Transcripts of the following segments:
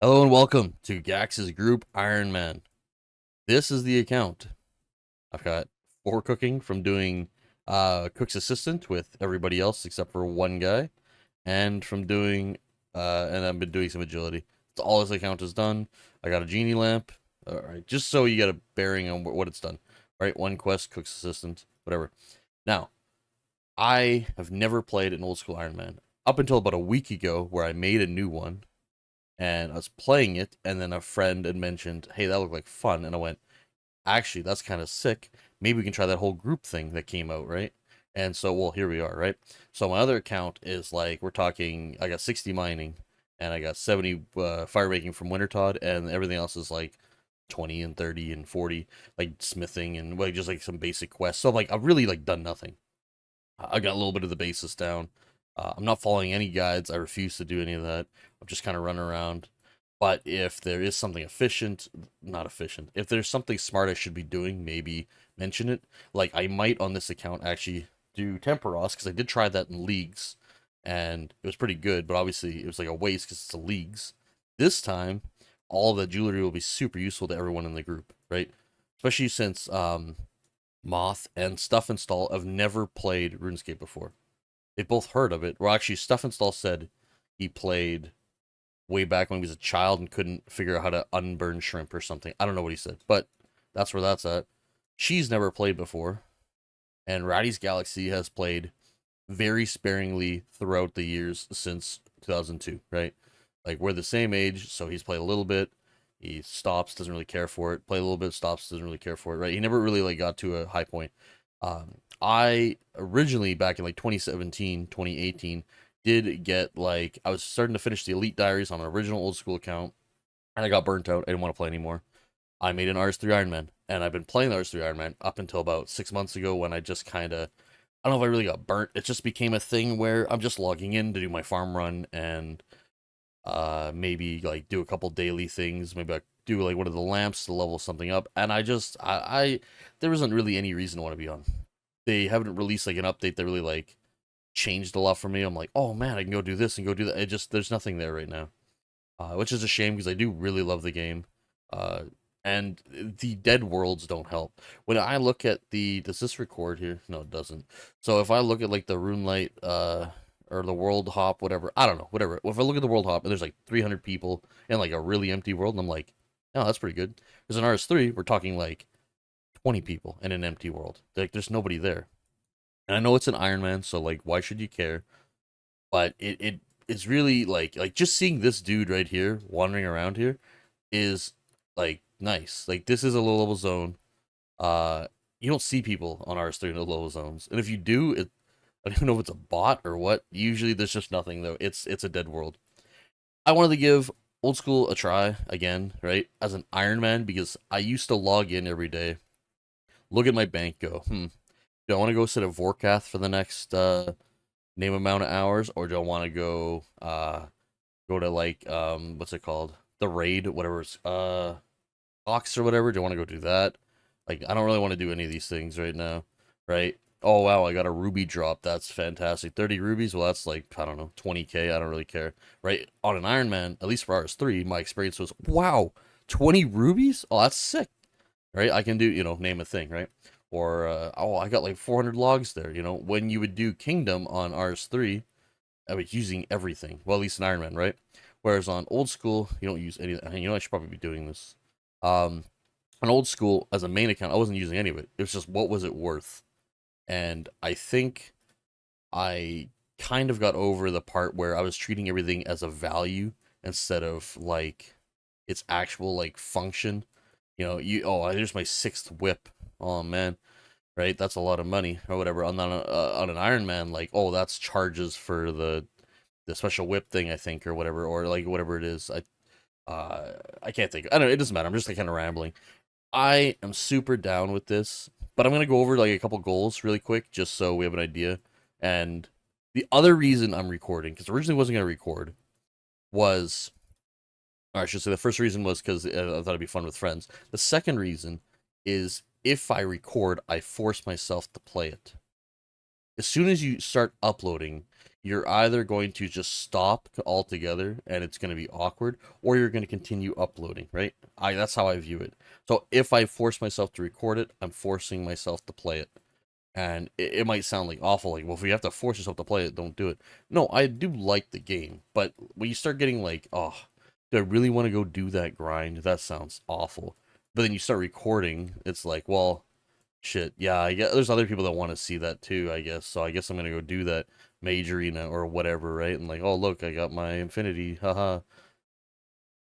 Hello and welcome to Gax's group Ironman. This is the account. I've got 4 cooking from doing cook's assistant with everybody else except for one guy, and from doing and I've been doing some agility. That's all this account has done. I got a genie lamp. All right, just so you get a bearing on what it's done. All right, 1 quest, cook's assistant, whatever. Now, I have never played an old school Ironman up until about a week ago, where I made a new one and I was playing it, and then a friend had mentioned, "Hey, that looked like fun," and I went, "Actually, that's kind of sick. Maybe we can try that whole group thing that came out, right?" And so, well, here we are, right? So my other account is like we're talking. I got 60 mining, and I got 70 fire making from Wintertodt, and everything else is like 20 and 30 and 40, like smithing and like just like some basic quests. So like I've really like done nothing. I got a little bit of the basis down. I'm not following any guides. I refuse to do any of that. I'm just kind of running around. But if there is something efficient, not efficient, if there's something smart I should be doing, maybe mention it. Like I might on this account actually do Temporos because I did try that in leagues and it was pretty good, but obviously it was like a waste because it's a leagues. This time, all of the jewelry will be super useful to everyone in the group, right? Especially since Moth and Stuff Install have never played RuneScape before. They've both heard of it. Well, actually, Stuff Install said he played way back when he was a child and couldn't figure out how to unburn shrimp or something. I don't know what he said, but that's where that's at. She's never played before, and Ratty's Galaxy has played very sparingly throughout the years since 2002, right? Like, we're the same age, so he's played a little bit. He stops, doesn't really care for it. Play a little bit, stops, doesn't really care for it, right? He never really like got to a high point. I originally back in like 2017, 2018, did get like I was starting to finish the Elite Diaries on an original old school account, and I got burnt out. I didn't want to play anymore. I made an RS3 Ironman, and I've been playing the RS3 Ironman up until about 6 months ago when I just kind of I don't know if I really got burnt. It just became a thing where I'm just logging in to do my farm run and maybe like do a couple daily things. Maybe I do like one of the lamps to level something up. And I there isn't really any reason to want to be on. They haven't released like an update that really like changed a lot for me. I'm like, oh man, I can go do this and go do that. It just there's nothing there right now, which is a shame because I do really love the game. Uh, and the dead worlds don't help. When I look at the, does this record here? No, it doesn't. So if I look at like the Runelight, or the World Hop, whatever, I don't know, whatever. If I look at the World Hop and there's like 300 people in like a really empty world, and I'm like, oh, that's pretty good. Because in RS3, we're talking like 20 people in an empty world. Like there's nobody there. And I know it's an Ironman, so like, why should you care? But it's really like just seeing this dude right here wandering around here is like nice. Like this is a low level zone. Uh, you don't see people on RS3 in the low zones, and if you do, I don't know if it's a bot or what. Usually there's just nothing though. It's a dead world. I wanted to give old school a try again, right? As an Ironman because I used to log in every day, look at my bank, go, do I want to go sit at Vorkath for the next name amount of hours, or do I want to go to like what's it called? The raid, whatever it's Ox or whatever. Do you want to go do that? Like, I don't really want to do any of these things right now, right? Oh wow, I got a ruby drop. That's fantastic. 30 rubies. Well, that's like I don't know, 20k. I don't really care, right? On an Ironman, at least for RS3, my experience was wow, 20 rubies. Oh, that's sick, right? I can do name a thing, right? Or oh, I got like 400 logs there. When you would do Kingdom on RS3, I was using everything. Well, at least in Ironman, right? Whereas on old school, you don't use anything. I should probably be doing this. Um, on old school, as a main account, I wasn't using any of it. It was just what was it worth? And I think I kind of got over the part where I was treating everything as a value instead of like its actual like function. There's my 6th whip. Oh man, right? That's a lot of money or whatever. On an Iron Man, like that's charges for the special whip thing, I think, or whatever, or like whatever it is. I can't think. I don't know. It doesn't matter. I'm just like kind of rambling. I am super down with this, but I'm gonna go over like a couple goals really quick, just so we have an idea. And the other reason I'm recording, because originally I wasn't gonna record, was, or I should say, the first reason was because I thought it'd be fun with friends. The second reason is if I record, I force myself to play it. As soon as you start uploading, you're either going to just stop altogether and it's going to be awkward, or you're going to continue uploading, right? That's how I view it. So if I force myself to record it, I'm forcing myself to play it. And it might sound like awful, like, well, if you have to force yourself to play it, don't do it. No, I do like the game, but when you start getting like, oh, do I really want to go do that grind? That sounds awful. But then you start recording, it's like, well, shit, yeah, I guess there's other people that want to see that too, I guess. So I guess I'm gonna go do that major arena or whatever, right? And like, oh look, I got my infinity, haha.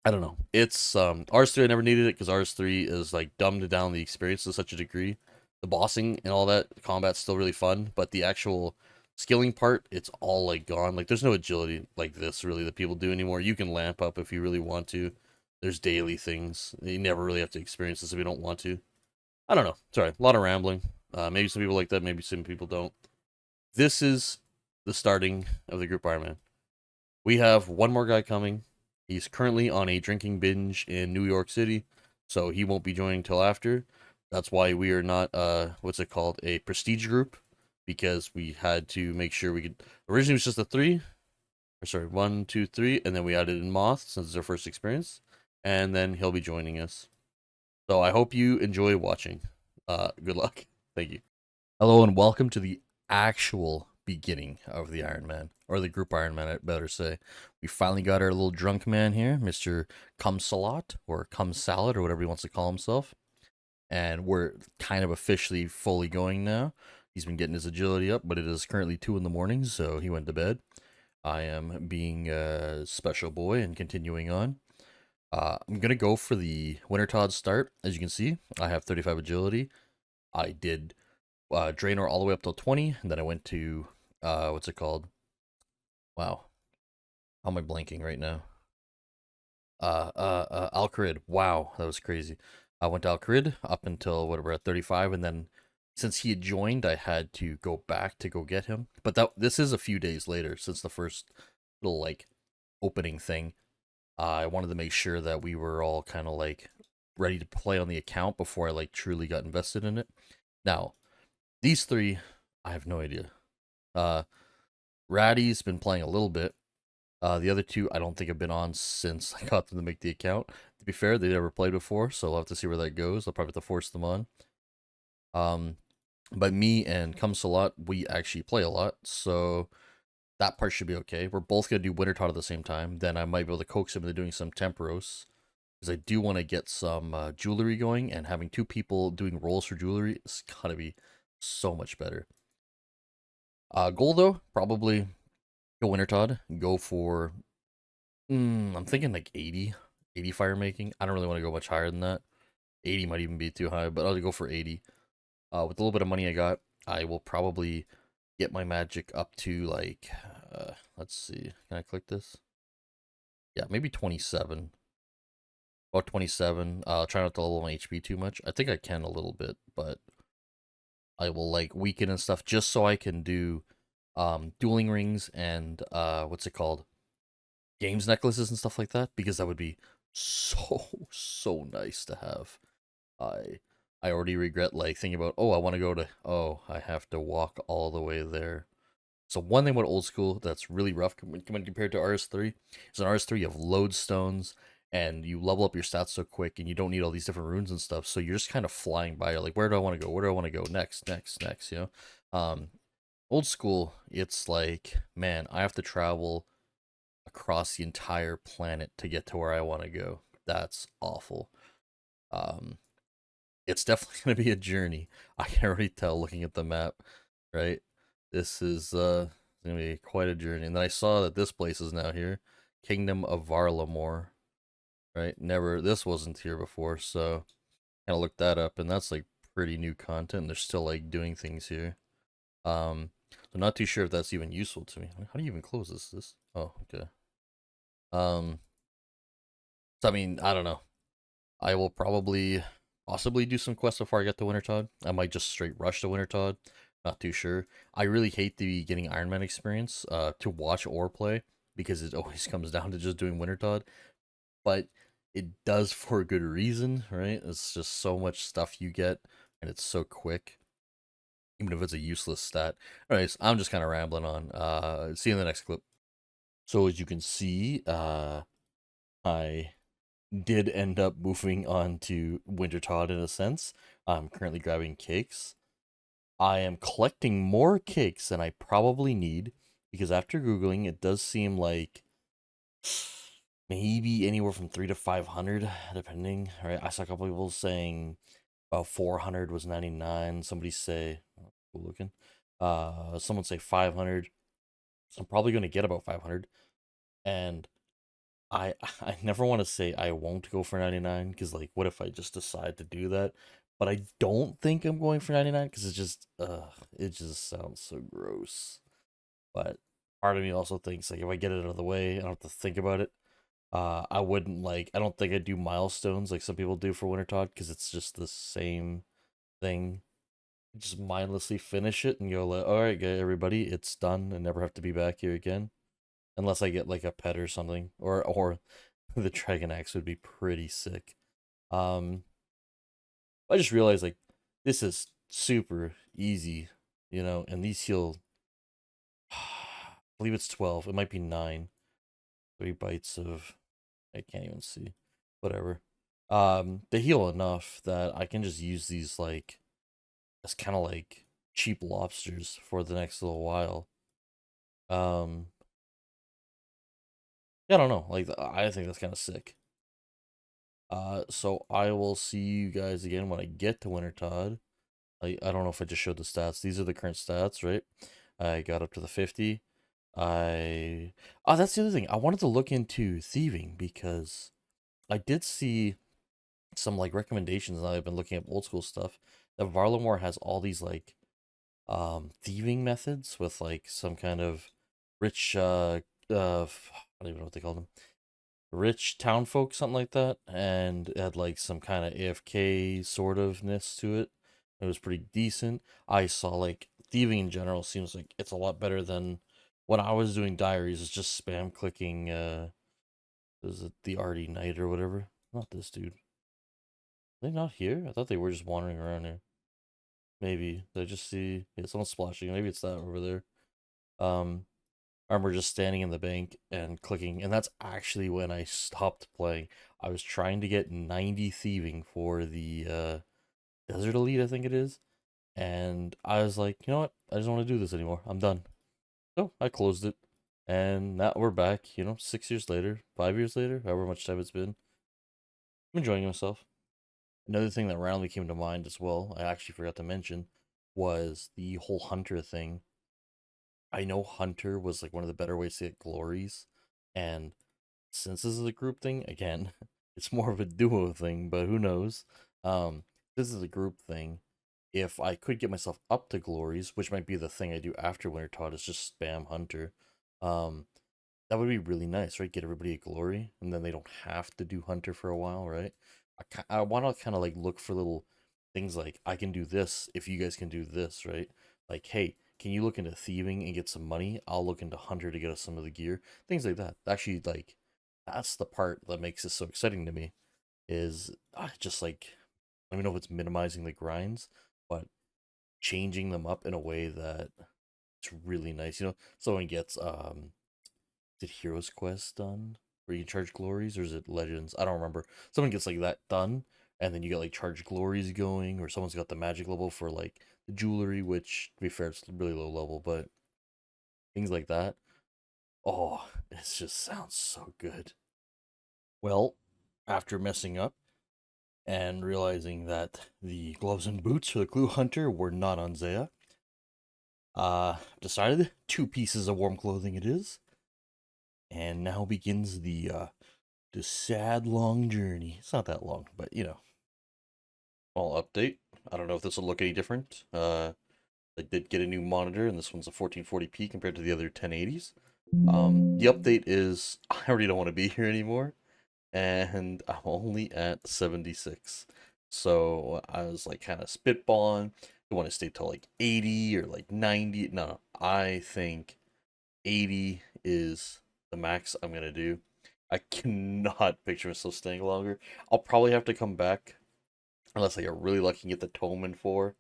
I don't know. It's RS3. I never needed it because RS3 is like dumbed down the experience to such a degree. The bossing and all that combat's still really fun, but the actual skilling part, it's all like gone. Like there's no agility like this really that people do anymore. You can lamp up if you really want to. There's daily things. You never really have to experience this if you don't want to. I don't know. Sorry, a lot of rambling. Maybe some people like that. Maybe some people don't. This is the starting of the group Ironman. We have one more guy coming. He's currently on a drinking binge in New York City, so he won't be joining till after. That's why we are not what's it called, a prestige group, because we had to make sure we could. Originally it was just a three, or sorry, 1, 2, 3, and then we added in Moth since it's our first experience, and then he'll be joining us. So I hope you enjoy watching. Good luck. Thank you. Hello and welcome to the actual beginning of the Iron Man, or the group Iron Man, I better say. We finally got our little drunk man here, Mr. Cumsalot, or Cum Salad, or whatever he wants to call himself. And we're kind of officially fully going now. He's been getting his agility up, but it is currently 2 in the morning, so he went to bed. I am being a special boy and continuing on. I'm going to go for the Wintertodt start. As you can see, I have 35 agility. I did Draenor all the way up till 20, and then I went to, what's it called? Wow. How am I blanking right now? Alcarid. Wow, that was crazy. I went to Alcarid up until whatever at 35, and then since he had joined, I had to go back to go get him. But this is a few days later since the first little like opening thing. I wanted to make sure that we were all kind of like ready to play on the account before I like truly got invested in it. Now, these three, I have no idea. Ratty's been playing a little bit. The other two, I don't think have been on since I got them to make the account. To be fair, they never played before, so I'll have to see where that goes. I'll probably have to force them on. But me and Comes a lot, we actually play a lot, so that part should be okay. We're both gonna do Wintertodt at the same time. Then I might be able to coax him into doing some Temporos, because I do want to get some jewelry going, and having two people doing rolls for jewelry is gotta be so much better. Goal though, probably go Wintertodt. Go for I'm thinking like 80 fire making. I don't really want to go much higher than that. 80 might even be too high, but I'll go for 80. With a little bit of money I got, I will probably get my magic up to like, let's see, can I click this? Yeah, maybe 27. About 27. I'll try not to level my HP too much. I think I can a little bit, but I will like weaken and stuff just so I can do dueling rings and what's it called? Games necklaces and stuff like that, because that would be so nice to have. I I already regret like thinking about, oh, I want to go to, oh, I have to walk all the way there. So one thing about old school that's really rough when compared to RS3 is in RS3 you have lodestones and you level up your stats so quick and you don't need all these different runes and stuff. So you're just kind of flying by. You're like, where do I want to go? Where do I want to go next? Next, you know? Old school, it's like, man, I have to travel across the entire planet to get to where I want to go. That's awful. Um, it's definitely going to be a journey. I can already tell looking at the map, right? This is going to be quite a journey. And then I saw that this place is now here, Kingdom of Varlamore, right? Never, this wasn't here before, so kind of looked that up, and that's like pretty new content. They're still like doing things here. I'm not too sure if that's even useful to me. How do you even close this? Oh, okay. So I mean, I don't know. I will probably possibly do some quests before I get to Wintertodt. I might just straight rush to Wintertodt. Not too sure. I really hate the getting Ironman experience to watch or play, because it always comes down to just doing Wintertodt. But it does for a good reason, right? It's just so much stuff you get, and it's so quick. even if it's a useless stat. Anyways, I'm just kind of rambling on. See you in the next clip. So as you can see, I did end up moving on to Wintertodt in a sense. I'm currently grabbing cakes. I am collecting more cakes than I probably need because after Googling, it does seem like maybe anywhere from 3 to 500, depending. Right, I saw a couple people saying about 400 was 99. Somebody say, oh, cool looking. Someone say 500. So I'm probably going to get about 500, and I I never want to say I won't go for 99 because like what if I just decide to do that? But I don't think I'm going for 99 because it just sounds so gross. But part of me also thinks like if I get it out of the way, I don't have to think about it. I don't think I'd do milestones like some people do for Wintertodt because it's just the same thing. Just mindlessly finish it and go like, all right, everybody, it's done and never have to be back here again. Unless I get like a pet or something, or the Dragon Axe would be pretty sick. Um, I just realized like this is super easy, and these heal. I believe it's 12. It might be 9. 3 bites of. I can't even see. Whatever. They heal enough that I can just use these like as kind of like cheap lobsters for the next little while. Um, yeah, I don't know. Like I think that's kind of sick. So I will see you guys again when I get to Wintertodt. I don't know if I just showed the stats. These are the current stats, right? I got up to the 50. That's the other thing. I wanted to look into thieving because I did see some like recommendations, and I've been looking at old school stuff. That Varlamore has all these like thieving methods with like some kind of rich I don't even know what they call them, rich town folk, something like that, and it had like some kind of AFK sort ofness to it. It was pretty decent. I saw like thieving in general seems like it's a lot better than when I was doing diaries. It's just spam clicking. Is it the RD Knight or whatever? Not this dude. Are they not here? I thought they were just wandering around here. Maybe did I just see? Yeah, someone's splashing. Maybe it's that over there. Um, I remember just standing in the bank and clicking, and that's actually when I stopped playing. I was trying to get 90 thieving for the Desert Elite, I think it is, and I was like, you know what? I just don't want to do this anymore. I'm done. So I closed it, and now we're back. 6 years later, 5 years later, however much time it's been. I'm enjoying myself. Another thing that randomly came to mind as well, I actually forgot to mention, was the whole Hunter thing. I know Hunter was like one of the better ways to get glories, and since this is a group thing, again, it's more of a duo thing, but who knows? This is a group thing. If I could get myself up to glories, which might be the thing I do after Wintertodt, is just spam Hunter. Um, that would be really nice, right? Get everybody a glory, and then they don't have to do Hunter for a while, right? I want to kind of like look for little things like I can do this if you guys can do this, right? Like, hey, can you look into thieving and get some money? I'll look into Hunter to get us some of the gear, things like that. Actually, like that's the part that makes this so exciting to me. Is just like I don't know if it's minimizing the grinds, but changing them up in a way that it's really nice. Someone gets did Heroes Quest done where you charge glories, or is it Legends? I don't remember. Someone gets like that done, and then you get like charge glories going, or someone's got the magic level for like the jewelry, which to be fair, it's really low level, but things like that. Oh, it just sounds so good. Well, after messing up and realizing that the gloves and boots for the Clue Hunter were not on Zaya, decided 2 pieces of warm clothing it is, and now begins the sad long journey. It's not that long, but I'll update. I don't know if this will look any different. I did get a new monitor, and this one's a 1440p compared to the other 1080s. The update is I already don't want to be here anymore, and I'm only at 76. So I was like kind of spitballing. I want to stay till like 80 or like 90. No, I think 80 is the max I'm gonna do. I cannot picture myself staying longer. I'll probably have to come back unless I get really lucky and get the tome in 4.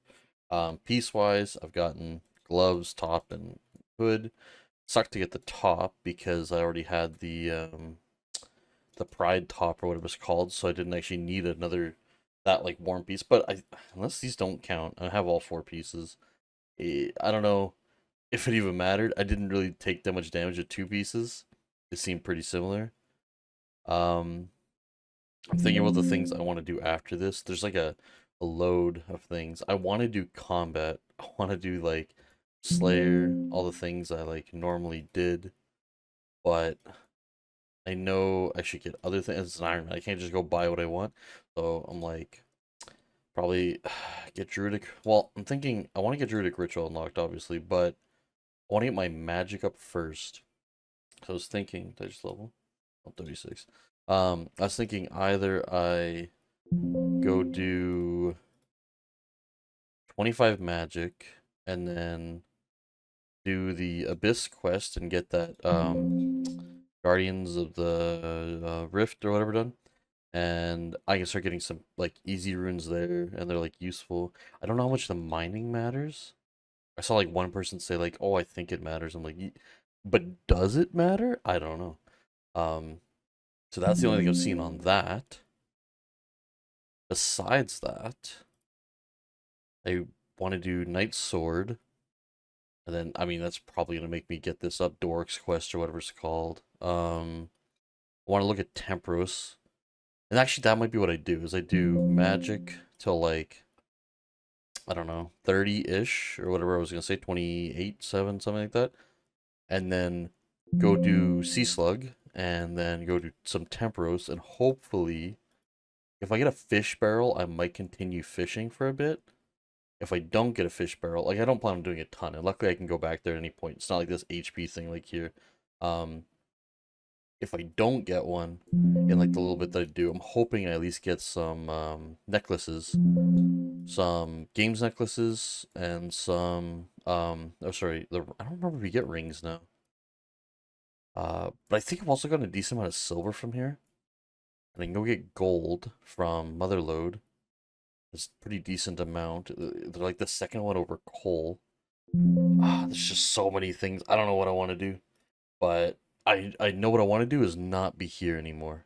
Piece-wise, I've gotten gloves, top, and hood. Sucked to get the top because I already had the Pride top or whatever it's called, so I didn't actually need another that like warm piece. But unless these don't count, I have all four pieces. I don't know if it even mattered. I didn't really take that much damage with two pieces. They seem pretty similar. Um, I'm thinking about the things I want to do after this. There's like a load of things. I want to do combat. I want to do like Slayer, all the things I like normally did, but I know I should get other things. It's an Ironman. I can't just go buy what I want. So I'm like, probably get Druidic. Well, I'm thinking I want to get Druidic Ritual unlocked, obviously, but I want to get my magic up first. So I was thinking, did I just level? Oh, 36. I was thinking either I go do 25 magic and then do the Abyss quest and get that Guardians of the Rift or whatever done. And I can start getting some like easy runes there and they're like useful. I don't know how much the mining matters. I saw like one person say like, "Oh, I think it matters." I'm like, but does it matter? I don't know. Um, so that's the only thing I've seen on that. Besides that, I want to do Knight's Sword. And then, I mean, that's probably going to make me get this up, Doric's Quest or whatever it's called. I want to look at Tempros. And actually, that might be what I do, is I do Magic till like, I don't know, 30-ish, or whatever I was going to say, 28, 7, something like that. And then go do Sea Slug, and then go do some Tempros, and hopefully, if I get a fish barrel, I might continue fishing for a bit. If I don't get a fish barrel, like I don't plan on doing a ton, and luckily I can go back there at any point. It's not like this HP thing like here. Um, if I don't get one, in like the little bit that I do, I'm hoping I at least get some necklaces, some games necklaces, and some oh sorry, I don't remember if we get rings now. But I think I've also gotten a decent amount of silver from here, and I can go get gold from Motherlode. It's a pretty decent amount. They're like the second one over coal. There's just so many things. I don't know what I want to do, but I know what I want to do is not be here anymore.